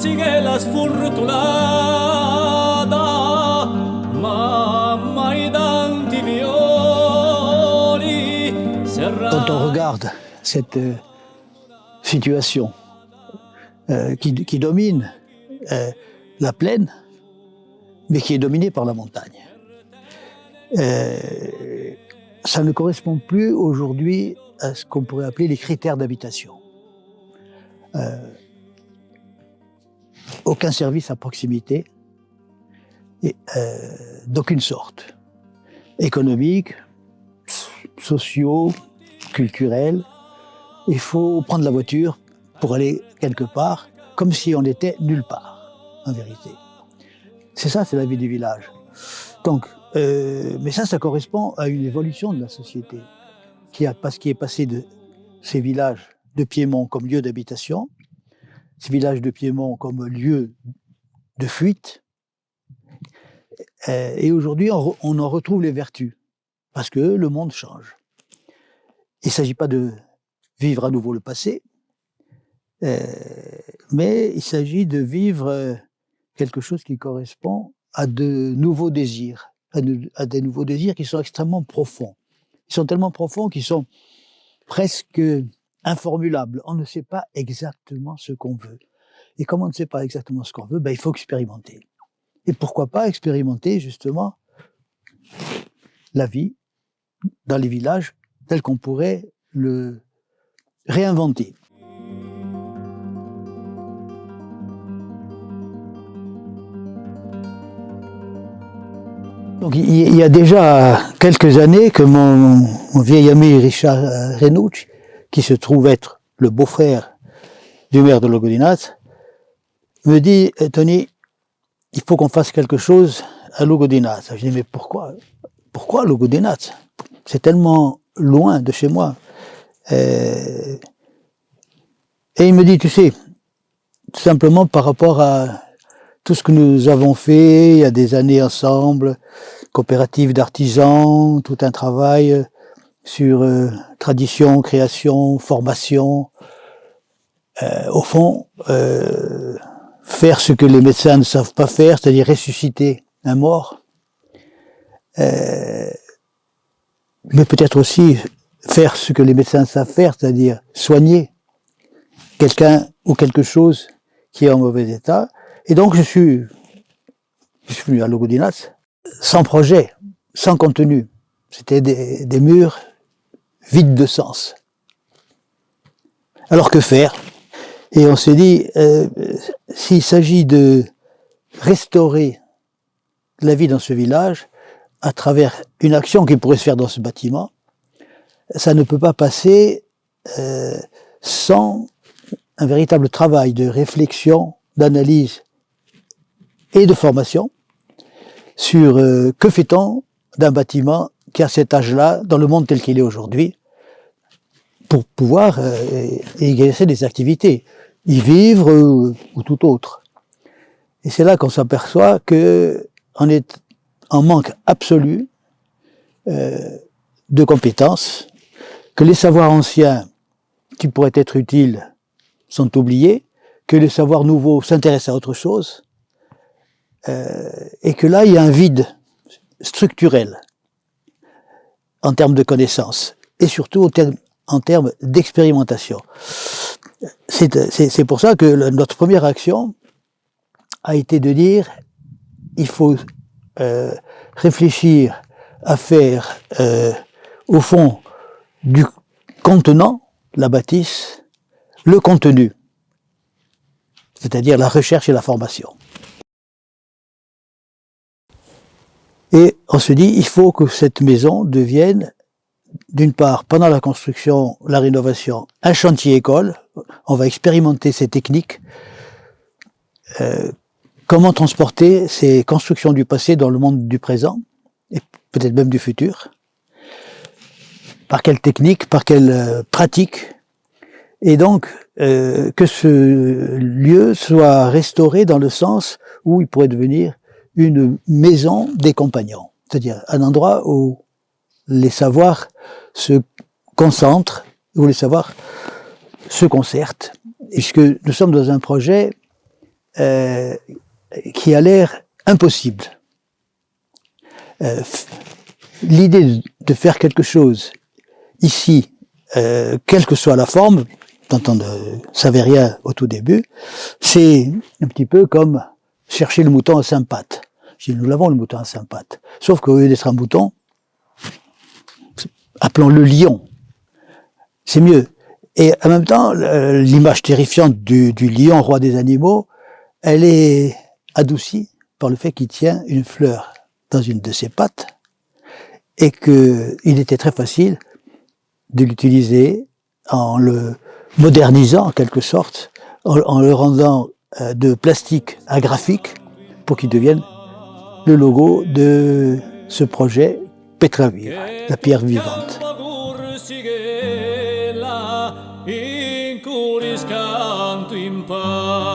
sigue la sfortunata, mamma i tanti violi. Quand on regarde cette situation qui domine la plaine, mais qui est dominée par la montagne, ça ne correspond plus aujourd'hui à ce qu'on pourrait appeler les critères d'habitation. Aucun service à proximité, d'aucune sorte, économique, sociaux, culturels. Il faut prendre la voiture pour aller quelque part, comme si on était nulle part, en vérité. C'est ça, c'est la vie du village. Donc, mais ça correspond à une évolution de la société, qui est passé de ces villages de Piémont comme lieu d'habitation, ces villages de Piémont comme lieu de fuite, et aujourd'hui on en retrouve les vertus, parce que le monde change. Il ne s'agit pas de vivre à nouveau le passé, mais il s'agit de vivre quelque chose qui correspond à de nouveaux désirs, à des nouveaux désirs qui sont extrêmement profonds. Ils sont tellement profonds qu'ils sont presque informulables. On ne sait pas exactement ce qu'on veut. Et comme on ne sait pas exactement ce qu'on veut, il faut expérimenter. Et pourquoi pas expérimenter justement la vie dans les villages tel qu'on pourrait le réinventer. Donc, il y a déjà quelques années que mon vieil ami Richard Renucci, qui se trouve être le beau-frère du maire de Lugudunaz, me dit « Tony, il faut qu'on fasse quelque chose à Lugudunaz ». Je dis « Mais pourquoi Lugudunaz? C'est tellement loin de chez moi. » Et il me dit « Tu sais, tout simplement par rapport à tout ce que nous avons fait il y a des années ensemble, coopérative d'artisans, tout un travail sur tradition, création, formation, au fond, faire ce que les médecins ne savent pas faire, c'est-à-dire ressusciter un mort, mais peut-être aussi faire ce que les médecins savent faire, c'est-à-dire soigner quelqu'un ou quelque chose qui est en mauvais état. Et donc je suis venu à Lugudunaz sans projet, sans contenu. C'était des murs vides de sens. Alors que faire? Et on s'est dit, s'il s'agit de restaurer la vie dans ce village, à travers une action qui pourrait se faire dans ce bâtiment, ça ne peut pas passer sans un véritable travail de réflexion, d'analyse et de formation sur que fait-on d'un bâtiment qui a cet âge-là, dans le monde tel qu'il est aujourd'hui, pour pouvoir exercer des activités, y vivre ou tout autre. Et c'est là qu'on s'aperçoit qu'on est en manque absolu de compétences, que les savoirs anciens qui pourraient être utiles sont oubliés, que les savoirs nouveaux s'intéressent à autre chose, et que là, il y a un vide structurel en termes de connaissances, et surtout en termes d'expérimentation. C'est pour ça que notre première action a été de dire il faut réfléchir à faire, au fond, du contenant, la bâtisse, le contenu, c'est-à-dire la recherche et la formation. Et on se dit, il faut que cette maison devienne, d'une part, pendant la construction, la rénovation, un chantier école. On va expérimenter ces techniques. Comment transporter ces constructions du passé dans le monde du présent, et peut-être même du futur. Par quelle technique, par quelle pratique. Et donc, que ce lieu soit restauré dans le sens où il pourrait devenir une maison des compagnons, c'est-à-dire un endroit où les savoirs se concentrent, où les savoirs se concertent, puisque nous sommes dans un projet qui a l'air impossible. L'idée de faire quelque chose ici, quelle que soit la forme, dont on ne savait rien au tout début, c'est un petit peu comme chercher le mouton à cinq pattes. Je dis, nous l'avons le mouton à cinq pattes. Sauf qu'au lieu d'être un mouton, appelons-le lion. C'est mieux. Et en même temps, l'image terrifiante du lion, roi des animaux, elle est adoucie par le fait qu'il tient une fleur dans une de ses pattes et qu'il était très facile de l'utiliser en le modernisant en quelque sorte, en le rendant de plastique à graphique pour qu'il devienne le logo de ce projet Petra Viva, la pierre vivante. in curis canto in pace.